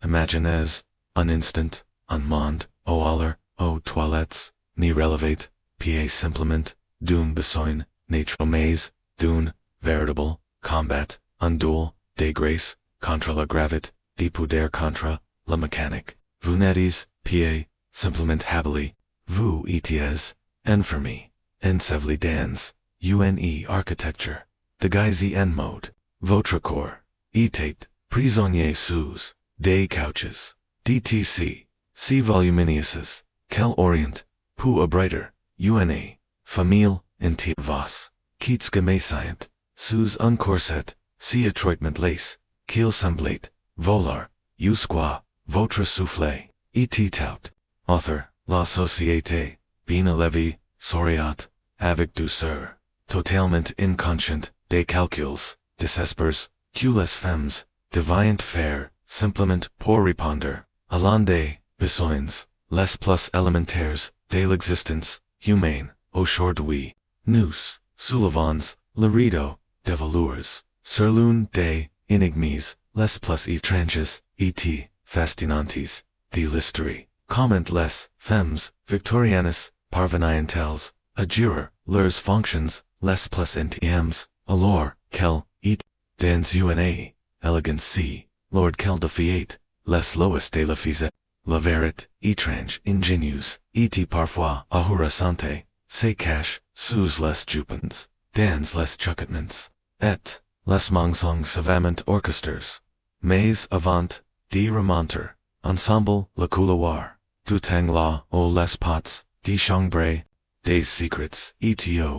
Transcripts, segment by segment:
imagines, un instant, un monde, au aller, aux toilettes, ni relevate, pa simplement, d'une besoin, nature maze, d'une, veritable, combat, un duel, de grâce, contre la gravité, de poudre contre, la mécanique. Vous n'êtes, pa, simplement habili, vous étiez, enfermées, enseveli dans, une architecture, déguisée en mode, votre corps, était, prisonnier sous, des couches, dtc, si volumineuses, quel orient, pour abriter, une, famille, inti vos, quittes gemassient, sous un corset, si étroitement lace, qu'il semblait, volar, jusqu'à, votre souffle, et tout. Author, la société, bien élevée, souriat, avec douceur, totalement inconscient, des calculs, désespers, que les femmes, deviennent faire, simplement pour répondre, à l'un des besoins, les plus élémentaires, de l'existence, humaine, aujourd'hui. Nous, soulevons, le rideau, de velours, sur l'une des énigmes, les plus étranges, et fascinantes, de l'histoire. Comment les femmes victoriennes parvenaient-elles à gérer leurs fonctions, les plus intimes, alors qu'elles étaient dans une élégance, lors qu'elles défiaient les lois de la physique, la vérité étrange, ingénieuse, et parfois ahurissante, se cache sous les jupons, dans les chapitres, et les mensonges savamment orchestrés, mais avant de remonter, ensemble le couloir, du temps aux les pots, de chambre, des secrets, et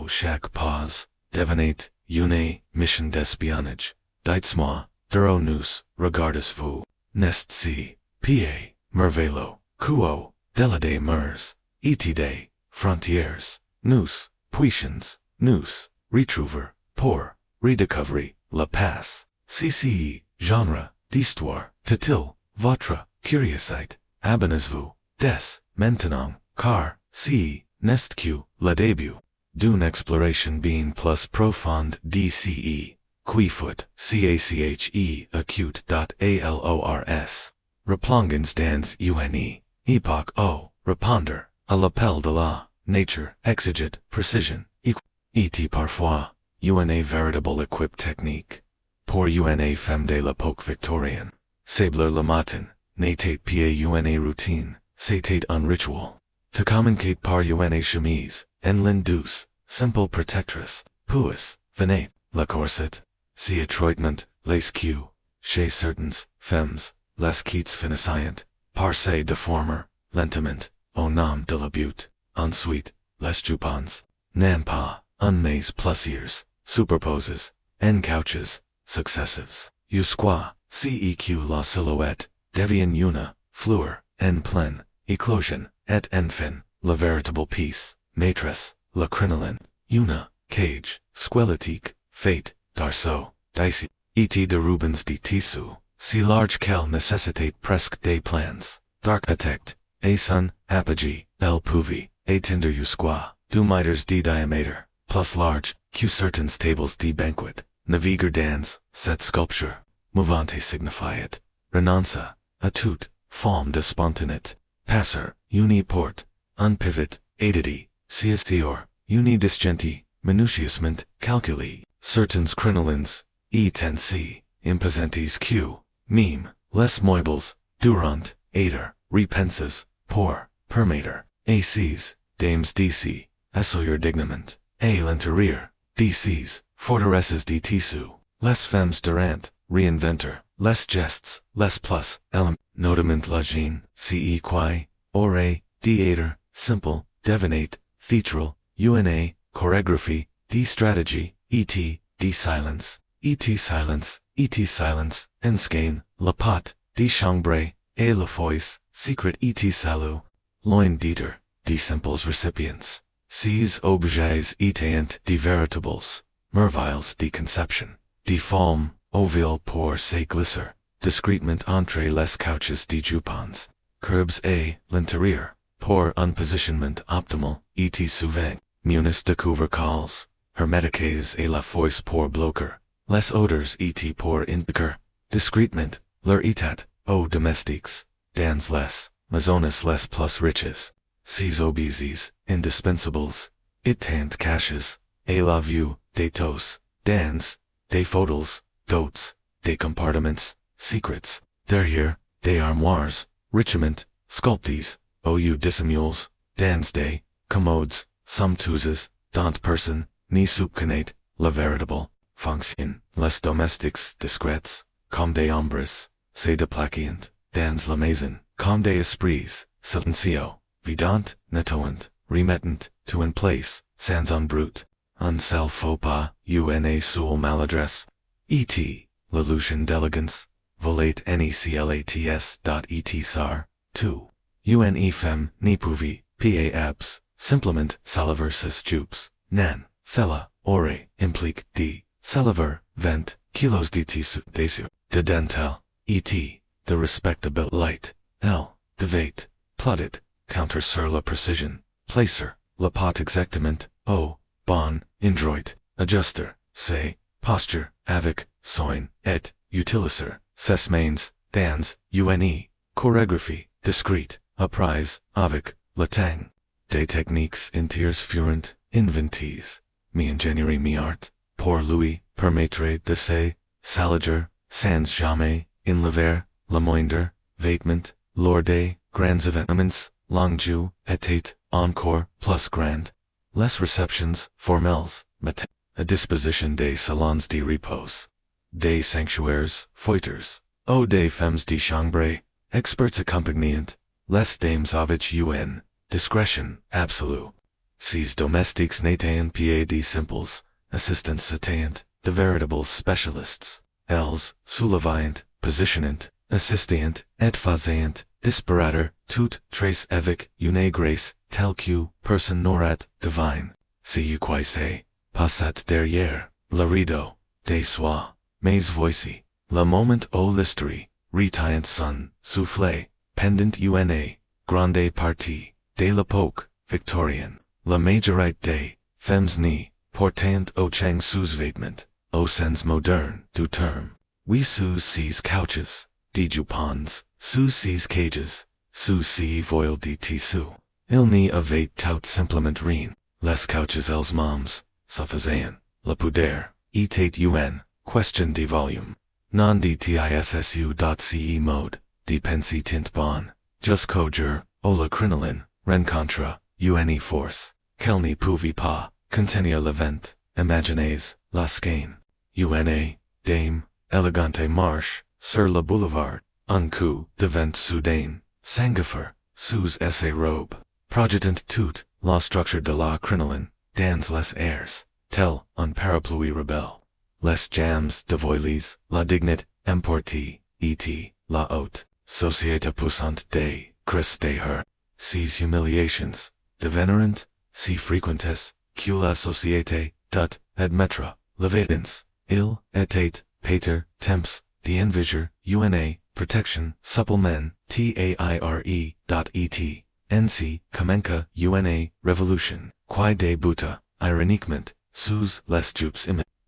chaque pause, devenait une mission d'espionnage. Dites-moi, de nous regardez-vous, n'est-ce pas, merveilleux, quo, de des mers, et des frontières, nous, puissons, nous, retrouver, pour, redécouvrir, la paix, cci, genre, d'histoire, t-il, votre, curiosité, abonnez-vous, dès, maintenant, car, si, n'est que, le début, d'une exploration bien plus profonde dce, qui fut, cache, acute.alors, replongens dans une, époque au, répondre, à l'appel de la, nature, exigit, précision, et parfois, une véritable équipe technique, pour une femme de l'époque victorienne, sabler le matin, n'était pas une routine, c'était un rituel. To communicate par une chemise, en laine douce, simple protectrice, puis, venait, le corset, si étroitement, les que, chez certaines femmes, les quittes finissant, par se déformer, lentement, au nom de la beauté, ensuite, les jupons, n'ont pas, un mais plaisirs, superposes, en couches, successives, jusqu'à, que la silhouette, devient une, fleur, en pleine, éclosion, et enfin, la véritable pièce, maîtresse, la crinoline, une, cage, squelettique, fait, d'arceau, d'ici, et de Rubens de tissu, si large qu'elle nécessitate presque des plans, d'architecte, et son apogée, elle pouvait, atteindre jusqu'à, 2 mètres de diamètre, plus large, que certaines tables de banquet, naviguer dans, cette sculpture, mouvante signifiait, renonce, à toute, forme de spontanéité, passer, uni porte, un pivot, aidity, siestior, uni disgenti, minutieusement, calculi, certains crinolines, et imposentes q, meme, les moibles, durant, aider, repenses, pour, permeter, acs, dames dc, assoyer dignament, à l'intérieur, dcs, forteresses de tissu, les femmes durant, reinventor, les gestes, les plus, notamment la gene, qui, ore, theater, simple, devinate, theatral, una, choreography, de strategy, de silence, en skein, la pot, de chambre, et la foise, secret salut, loin dieter, de simples recipients, ces objets étant de véritables, merveilles de conception, de forme, ovale pour se glisser, discrètement entre les couches de jupons, curbs à l'intérieur, pour un positionnement optimal, et souvent, munis de couvercles, hermétiques et la foisse pour bloquer, les odeurs et pour indiquer, discrètement, leur état, O domestiques, dans les, maisons les plus riches, ces obéses, indispensables, it tant caches, et la vue, des tos, dans, des fauteuils, dotes, des compartiments, secrets, derrière, des armoires, richement, sculptés, ou dissimules, dans des, commodes, somptueuses, dont personne, ni soupçonnait, la véritable, fonction, les domestiques discrets, comme des ombres, se déplaquant, dans la maison, comme des esprits, silencieux, vidant, nettoyant, remettant, to in place, sans un brut, un seul faux pas, una seule maladresse, et, l'illusion d'élégance, volet neclats. Et sar, tu, une femme, ni pouvait, pa abs, simplement, saliversus jupes, nan, fella, ore, implique, d, saliver, vent, kilos de tissu, de dentelle, et, de respectable light, l, de vait, plotted, counter sur la précision, placer, le pot exactement, o, bon, indroit, adjuster, say, posture, avec, soin, et, utiliser, ses mains, dans, une, choreography, discrete, apprise, avec, le temps, des techniques entières furent, inventées, mi ingénierie mi art, pour lui, permettre de se, saliger, sans jamais, enlever, le moindre, vêtement, lors des, grands événements, longue était, encore, plus grand, les réceptions, formelles, matin, à disposition des salons de repos, des sanctuaires, foyers, ou des femmes de chambre, experts accompagnant, les dames avec une, discrétion, absolue. Ces domestiques n'étaient pas des simples, assistants s'étaient, de véritables spécialistes, elles, soulevant, positionnant, assistant, et faisant, disparaître, toute trace avec, une grâce, telle que, personne n'aurait, divine. Si quoi c'est, passat derrière, le rideau, des soirs, mais voici, le moment où l'histoire, retient son, souffle, pendant une, grande partie, de l'époque, victorienne, la majorité des, femmes ni, portant au chang sous-vêtements, au sens moderne, du terme. Oui sous ces couches, des jupons, sous ces cages, sous ces voiles de tissu. Il n'y avait tout simplement rien. Les couches elles moms, se faisaient, la pudeur, était une, question de volume. Non de tissu.ce mode, de pensée tint bon, jusqu'au jour, où la crinoline, rencontra, une force, qu'elle ne pouvait pas, contenir le vent, imaginez, la skein. Une, dame, élégante marche, sur le boulevard, un coup de vent soudain, s'engouffre, sous ses robes, projetant toute, la structure de la crinoline, dans les airs, tel, un parapluie rebelle. Les jams de voiles, la dignité, emportée, et, la haute, société poussante des, Christ ces humiliations, devenirent, si frequentes, que la société, dut, admettre, l'évidence, il, était, pater, temps, d'enviger, une, protection, supplement, taire, et, nc, comenca, une, révolution, qui débuta, ironiquement, sous les jupes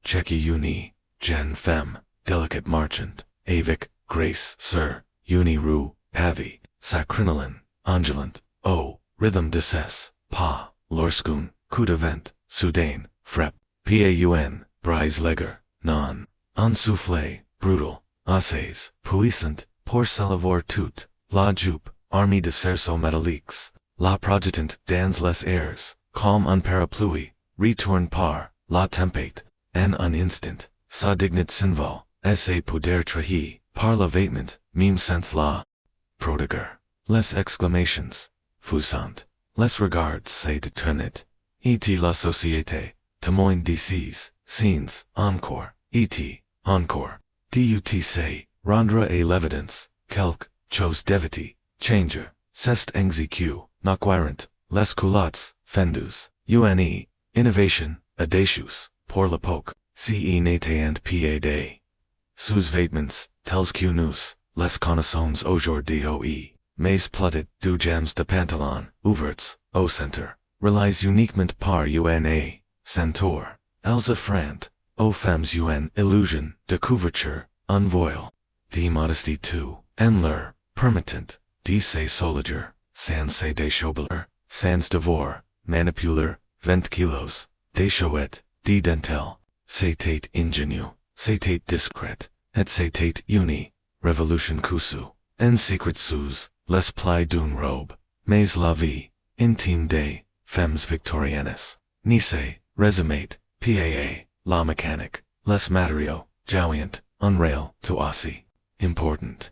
Checky uni, jeune femme, delicate marchand, avec, grace, sir, uni rue, pavi, sa crinoline, ondulant, o, rhythm de ses, pas, lorsqu'un, coup de vent, soudain, frappe, paun, brise leger, non, un souffle, brutal, assez, puissant, pour s'élever toute, la jupe, armée de cerceaux métalliques, la projetant dans les airs, comme un parapluie, retourne par, la tempête, en un instant, sa dignité s'envole, et poder trahi, par le vêtement, même sans la prodiguer. Les exclamations, fusant, les regards se détournent, et la société, témoin de ces, scenes, encore, et, encore, dut rendre à l'évidence, quelque chose d'évité, changer, c'est exécu, n'acquirent, les culottes, fendus, une, innovation, audacious, pour l'époque, ce n'était pas des sous-vêtements, tels que nous, les connaissons aujourd'hui, mais plotted du jams de pantalon, ouverts, au centre, relies uniquement par une, ceinture, elles offrant, aux femmes une illusion de couverture, un voile, de modesty tout, en leur, permittent, dix soliger, sans se déchobeler, sans devoir, manipuler, 20 kilos, déchouette, dentelle, c'était ingénieux, c'était discret, et c'était uni, révolution cousu, en secret sous, les plis d'une robe, mais la vie, intime des, Femmes Victoriennes, nice, résumate, PAA, la mécanique, les matériaux, jouyant, unrail, to aussi, important.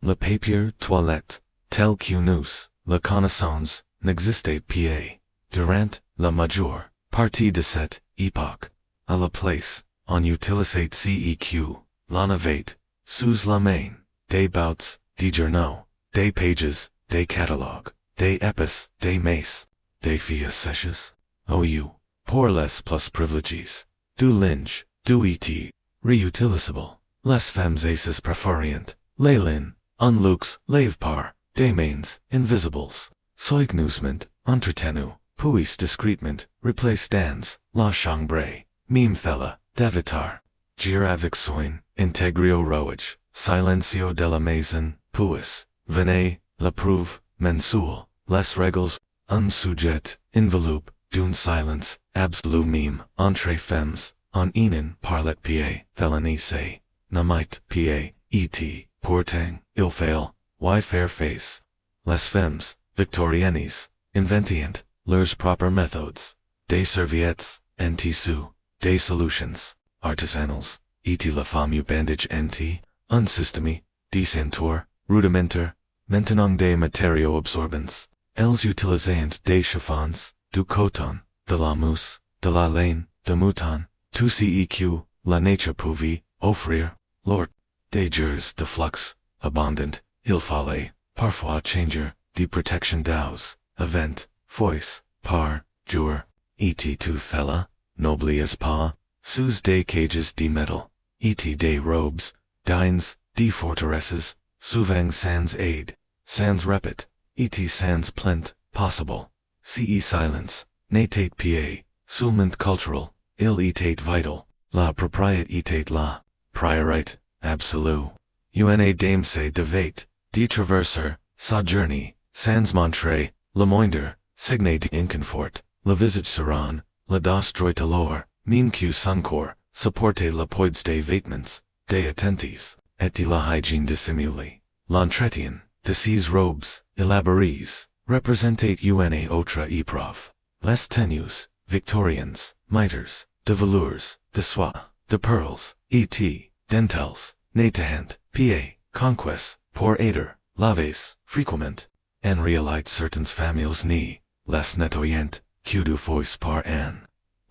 Le papier toilette, tel que nous, le connaissons, n'existe pas, durant la majeure partie de cette époque, à la place, on utilisait CEQ, l'on avait, sous la main, des bouts, des journaux, des pages, des catalogues, des épices, des maces, des filles sèches, OU, pour les plus privilégiés, du linge, du et, réutilisable, les femmes aces préférentes, les lin, un luxe, lève par, des mains, invisibles, soigneusement, entretenu, puis discrètement, replace dans, la chambre, mime thella, d'avitar, gire avec soin, integrio rouage, silencio de la maison, puis, venez, la prouve, mensuel, les règles, un sujet, enveloppe, d'une silence, absolu mime, entre femmes, en enen parlet pa, felonice, namite pa, et, pourtant, il fail, why fair face. Les femmes, Victoriennes, inventient, leurs propres méthodes, des serviettes, en tissu, des solutions, artisanales, et la femme bandage enti, un système, des ceinture, rudimentaire, maintenant des matériaux absorbents, elles utilisant des chiffons, du coton, de la mousse, de la laine, de mouton, tout CEQ, la nature pouvait, offrir, lord, des jours de flux, abondant, il fallait, parfois changer, de protection d'aux, event, fois, par, jour, et tout thella, n'oubliez pas, sous des cages de métal, et des robes, dines, des forteresses, souvent sans aide, sans répit, et sans plainte, possible, ce silence, n'était pas, seulement cultural, il était vital, la propriété était la, priorité, absolue. Una dame se devait, de traverser, sa journée, sans montrer, le moindre, signe d'inconfort, le visage serein, le dos droit alors, même que son corps, supporter le poids des vêtements, des attentis, et la hygiène dissimulée. L'entretien, de ces robes, élaborées, représentait une autre épreuve. Les tenues, victoriennes, mitres, de velours, de soie, de pearls, et, dentelles, n'étaient, pa, conquest, pour aider, laves, fréquemment, en réalité certaines familles ni, les nettoyant, que du fois par an.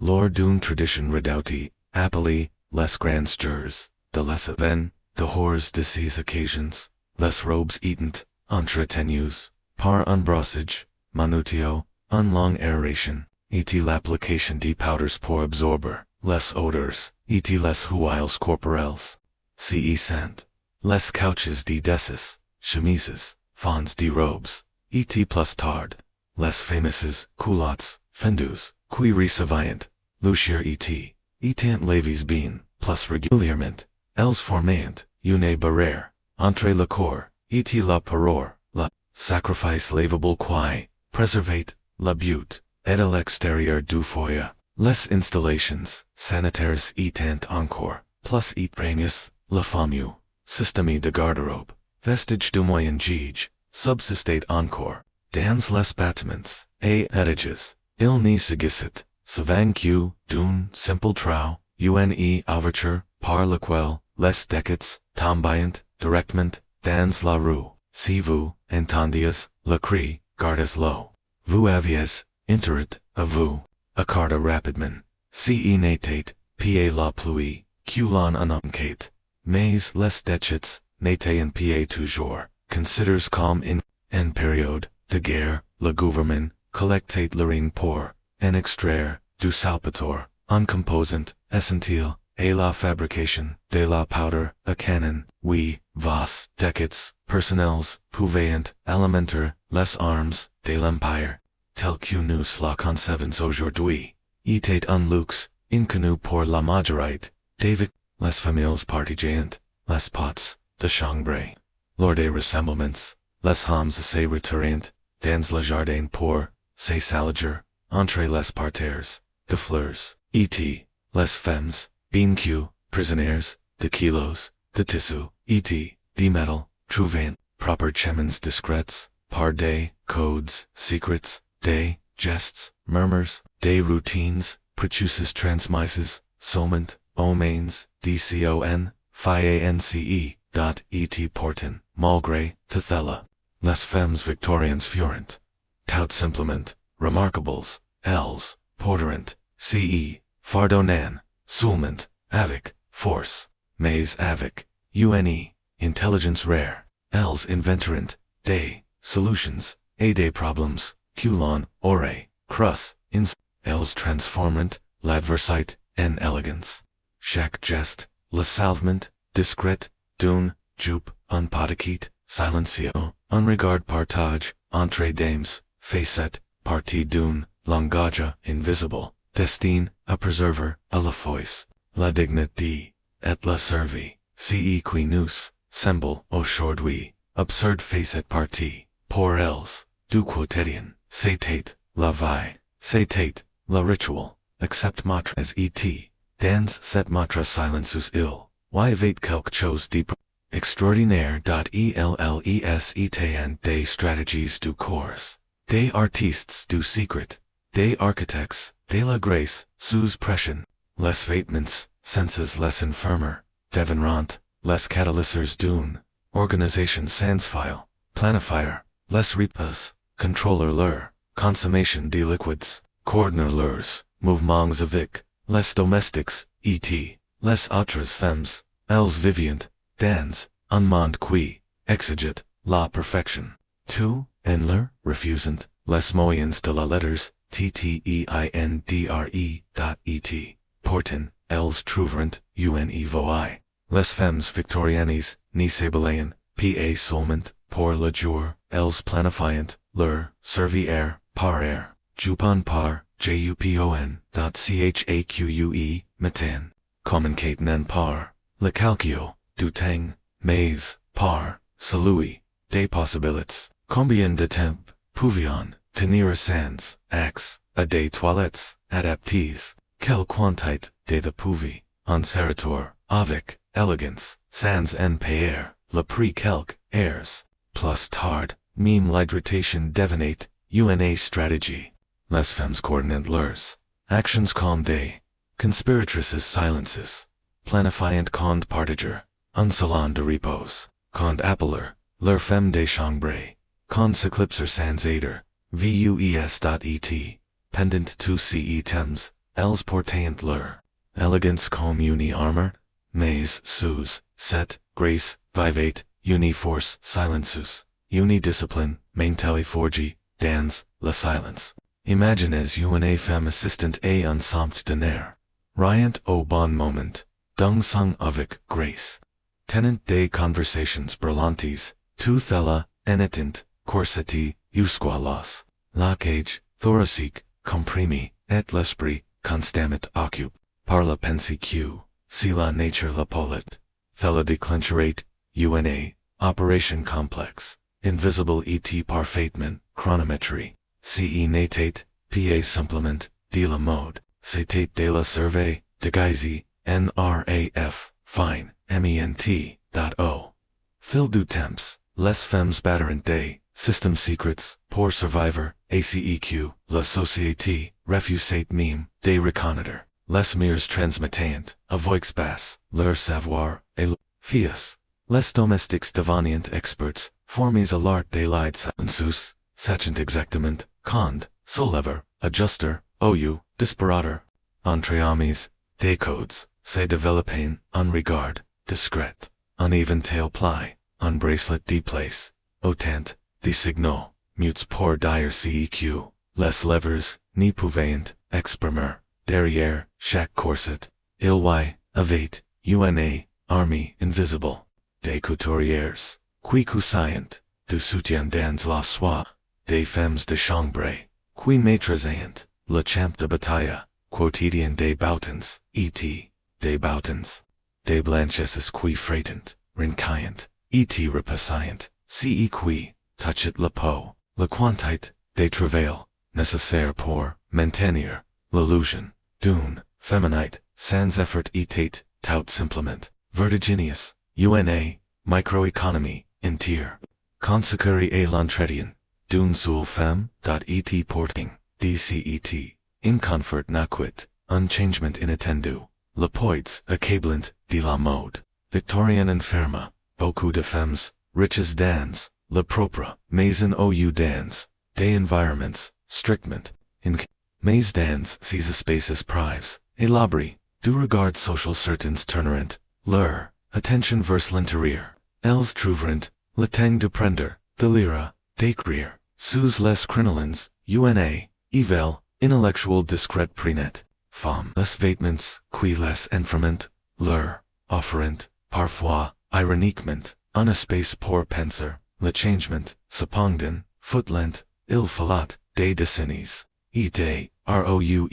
Lors d'une tradition redoutée, appelée, les grands jours, de les events, de hors de ces occasions, les robes étant, entretenues, par un brossage, manutio, un long aération, et l'application de powders pour absorber, les odeurs, et les huiles corporelles. Ce sont, les couches de dessus, chemises, fonds de robes, et plus tard, les fameuses culottes, fendus, qui recevaient, lucier et, étant levies bien, plus régulièrement, elles formaient, une barrière, entre le corps, et la parole, la sacrifice lavable qui, préservait, la beauté, et à l'extérieur du foyer, les installations, sanitaires étant encore, plus étranges, la famille, système de garde-robe, vestige du moyen âge, subsistait encore, dans les bâtiments, et étages, il n'y s'agissait, souvent que, d'un simple trou, une ouverture, par laquelle, les décats, tombaient, directement, dans la rue, si vous, entendiez, le cri, gardez-le. Vous aviez, intérêt, à vous, accorder rapidement, si n'était, pas la pluie, que l'on annonçait, mais les déchets, n'étaient pas toujours, considers comme en période, de guerre, le gouvernement, collectait l'urine pour, en extraire, du salpêtre, un composant, essentiel, et la fabrication, de la poudre, à canon, oui, vos, décats, personnels, pouvaient, alimenter, les armes, de l'empire, tel que nous la concevons aujourd'hui, était un luxe, inconnu pour la majorité, les familles partigeant, les pots, de chambre. lors des rassemblements, les hommes se retirent, dans le jardin pour, se salager, entre les parterres, de fleurs, et, les femmes, bien que, prisonnières, de kilos, de tissu, et, de métal, trouvant, proper chemins discrets, par des codes, secrets, des gestes, murmurs, des routines, prejudices transmises, soment, omains, dcon, fiance, et portent, malgré, tethella. Les femmes victoriennes furent, tout simplement, remarquables, elles, porteront, fardonnant, seulement, avec, force, mais avec, intelligence rare, elles inventeront, des, solutions, et des problèmes, que l'on aurait, crus, elles transformeront, l'adversité, en élégance. Chaque geste, le salement, discret, d'une, jupe, un petit, silencieux, un regard partage, entre dames, faisaient-elles, partie d'un, langage invisible, destin, à préserver, à la fois, la dignité, et la survie, qui nous, semble, aujourd'hui, absurde faisait partie, pour elles, du quotidien, c'était, la vie, c'était, le rituel, except matre as et, dans cette matre silencieux il, y avait quelque chose de extraordinaire. Elles étaient des stratégies du corps, des artistes du secret, des architectes, de la grâce, sous pression, les vêtements, senses les enfermées, devenant, les catalyseurs d'une, organisation sans file, planifier, les repas, contrôler leur, consommation de liquides, coordonner leurs, mouvements avec, les domestiques, et, les autres femmes, elles vivent, dans, un monde qui, exigit, la perfection. 2. En leur, refusant, les moyens de la letters, tteindre, portant, elles trouveront, voi. Les femmes victoriennes, ne s'ébalaient, pa seulement, pour le jour, elles planifiant, leur, servir, par air, jupon par, jupon, chaque, matin, communiquent par, le calcul, du temps, mais, par, celui, des possibilités, combien de temps, pouvions, tenir sans, axe, à des toilettes, adaptées, quelle quantité, de pouvi, en serrator, avec, élégance, sans en payer, le prix quelque, airs, plus tard, même l'hydratation devenait, une stratégie. Les femmes coordonnent leurs actions comme des conspiratrices silences, planifiant quand partager, un salon de repos, quand appeler, leur femme de chambre, quand s'éclipser sans aider, vues.et, pendant tous ces items, elles portent leur élégance comme une armure, mais sous cette grace, vivait, une force silencieuse, une discipline, maintelle forge, dans, le silence. Imaginez une femme assistant à un somptueux dîner, riant au bon moment, dansant avec grace, tenant des conversations brillantes, tout ella, étant, corseté, jusqu'à l'os, la cage, thoracique, comprimé, et l'esprit, constamment occupe, par la pensée que, si la nature l'appelait, thella déclencherait, une, opération complexe, invisible et parfaitement, chronométrie. Ce n'était, pa simplement, de la mode, c'était de la survey, déguisée, nraf, fine, ment.o. Fil du temps, les femmes batteront des, system secrets, pour survivre, ACEQ, la société, refusait même, des reconnaître, les mires transmettant, à voix basse, leur savoir, et le fias. Les domestiques devenant experts, formés à l'art des lides silencieux, sachant exactement, quand, soulever, adjuster, ou, disparater, entre amis, des codes, se développaient, un regard, discret, un éventail pli, un bracelet de place, autant, des signaux, mutes pour dire ceq, les levers, ne pouvaient, exprimer, derrière, chaque corset, il y avait, une, armée invisible, des couturières, qui cousaient, du soutien dans la soie, des femmes de chambre, qui maitrisaient, le champ de bataille, quotidien des boutons, et, des boutons, des blanchesses qui freitant, rincaillant, et repassant, ce qui, touchet la peau, la quantité, des travail, nécessaire pour, maintenir, l'illusion, d'une, féminite, sans effort et tout simplement, vertiginous, una, microeconomie, entière, consacré à l'entretien, d'une seule femme, et porting, dcet, inconfort naquit, unchangement inattendu, le poids, accablant, de la mode, Victorienne enferme, beaucoup de femmes, riches dans, le propre, maison ou dans, des environments, strictement, mais dans ces espaces privés, et l'abri, du regard social certains tournant, leur, attention vers l'intérieur, elles trouveront, le temps de prendre, de lire, d'écrire, sous les crinolines, una, evil, intellectual discret prenet, femmes, les vêtements, qui les enferment, leur, offrant, parfois, ironiquement, un espace pour penser, le changement, cependant, foutant, il fallut, des décennies, et des, roues,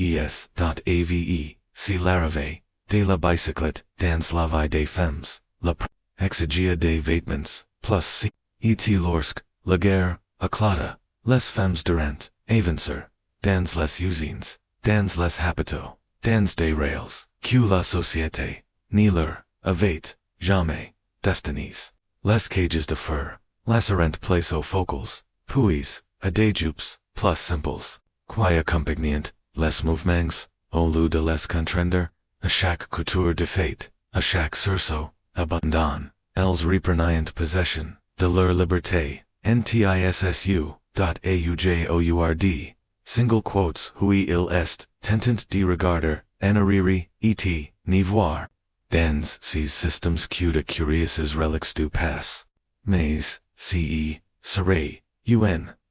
si l'arrivée, de la bicyclette, dans la vie des femmes, la exigia des vêtements, plus si, et lorsque, la guerre, éclata, les femmes durant, avancer, dans les usines, dans les hôpitaux, dans des rails, que la société, ni leur, avait, jamais, destinies, les cages de fer, lacerant placeaux focals, puis, à des jupes, plus simples, qui accompagnent, les mouvements, au lieu de les contraindre, à chaque couture de fête, à chaque sursaut, abandon, elles reprenaient possession, de leur liberté, ntissu.aujourd, single quotes hui il est, tentant de regarder, enariri, et, ni voir, dans ces systems que de curieuses reliques du pass, mais, ce, serait,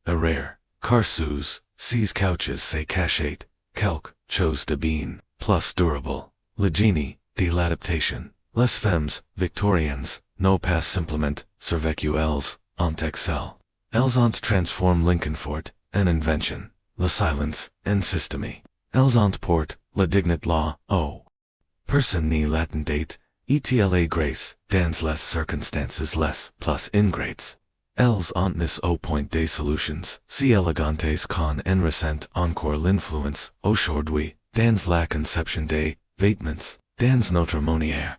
rare, car sous, ces couches se cachait, quelque chose de bien, plus durable, le génie, de l'adaptation, les femmes, victoriennes, no pas simplement, survécu elles, ont excel. Elles ont transformé l'inconfort, en invention, le silence, en système. Elles ont porté, la dignité la, personne ni l'attendait, et la grâce, dans les circonstances les plus ingrates. Elles ont mis au point des solutions, si élégantes qu'on en ressent encore l'influence, aujourd'hui, dans la conception des vêtements, dans notre manière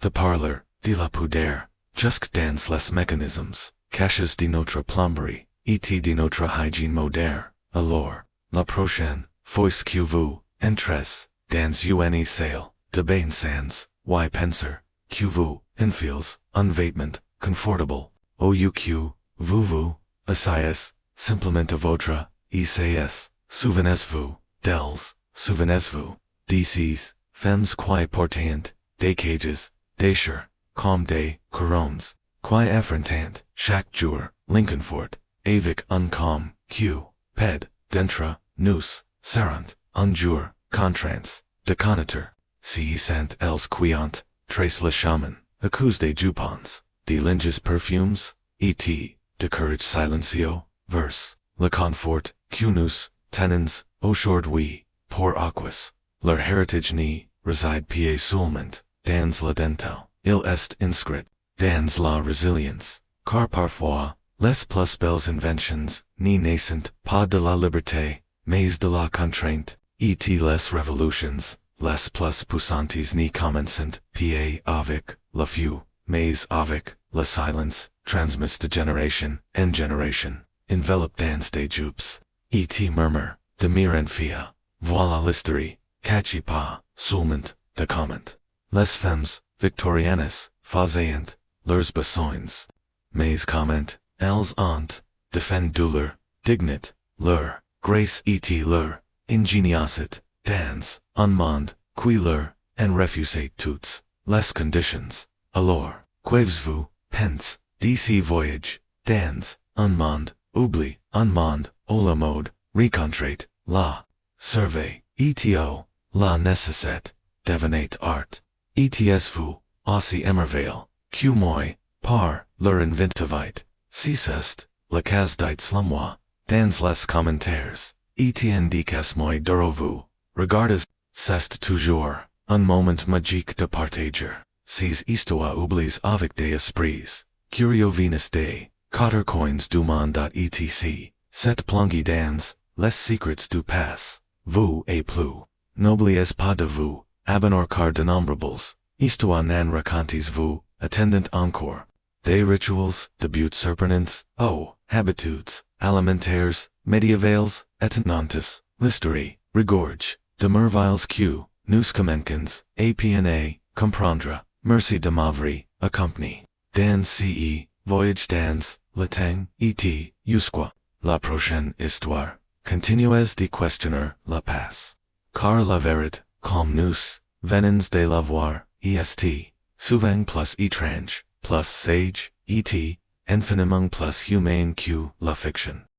de parler, de la pudeur, jusque dans les mécanismes, caches de notre plomberie, et de notre hygiène moderne. Alors, la prochaine, fois que vous, entrez, dans une salle, de bain sans, penser, que vous, enfilez, un vêtement, confortable, ou que, vous, asseyez, simplement à votre, essayez, souvenez-vous, d'elles, souvenez-vous, de ces, femmes qui portent, des cages, des chers, comme des couronnes, qui affrontent, chaque jour, l'inconfort, avec un calme, que, ped, d'entre, nous, seront, un jour, contraints, de connaître, si sont elles qui ont, trace le chemin, à cause des jupons, des linges perfumes, et, de courage silencieux, vers, le confort, que nous, tenons, aujourd'hui, pour aquas, leur héritage ni, réside pieds seulement, dans la dentelle, il est inscrit, dans la résilience, car parfois, les plus belles inventions, ni naissent pas de la liberté, mais de la contrainte, et les révolutions, les plus puissantes ni commencent, pieds avec, la feu, mais avec, le silence, transmis de génération en génération, envelopped dans des jupes, et murmure, de miranfia, voilà l'histoire, caché pas, seulement, de comment. Les femmes, victoriennes, faisaient leurs besoins. Mais comment, elles ont, défendu leur, dignité, leur, grâce et leur, ingéniosité, dans, un monde, qui leur, en refusait toutes, les conditions. Alors, qu'avez-vous, pense, d'ici voyage, dans, un monde, oublie, un monde, où la mode, rencontrait, la, surveille, la nécessite, devenait art, vous, aussi émerveille, que moi, par, leur inventivite, si c'est, le cas d'être moi, dans les commentaires, indiquez moi de vous, regardez, c'est toujours, un moment magique de partager, ces histoires oublies avec des esprits, Curio Venus Day, Cotter Coins du Monde etc. Cette plonge dans, les secrets du pass, vous et plus. N'oubliez pas de vous, abonner car de nombrables, histoire nan racontes vous, attendant encore. Des rituals, debuts surprenants, habitudes, alimentaires, médiévales, étonnantes, l'histoire, regorge, de merveilles que, nous commencons, apna, comprendre, merci de m'avoir, accompagné. Dans ce, voyage dans, le temps, et, jusqu'à, la prochaine histoire. Continuez de questionner, la passe. Car la vérité, comme nous, venons de la voir, est, souvent plus étrange, plus sage, et, infiniment plus humaine que la fiction.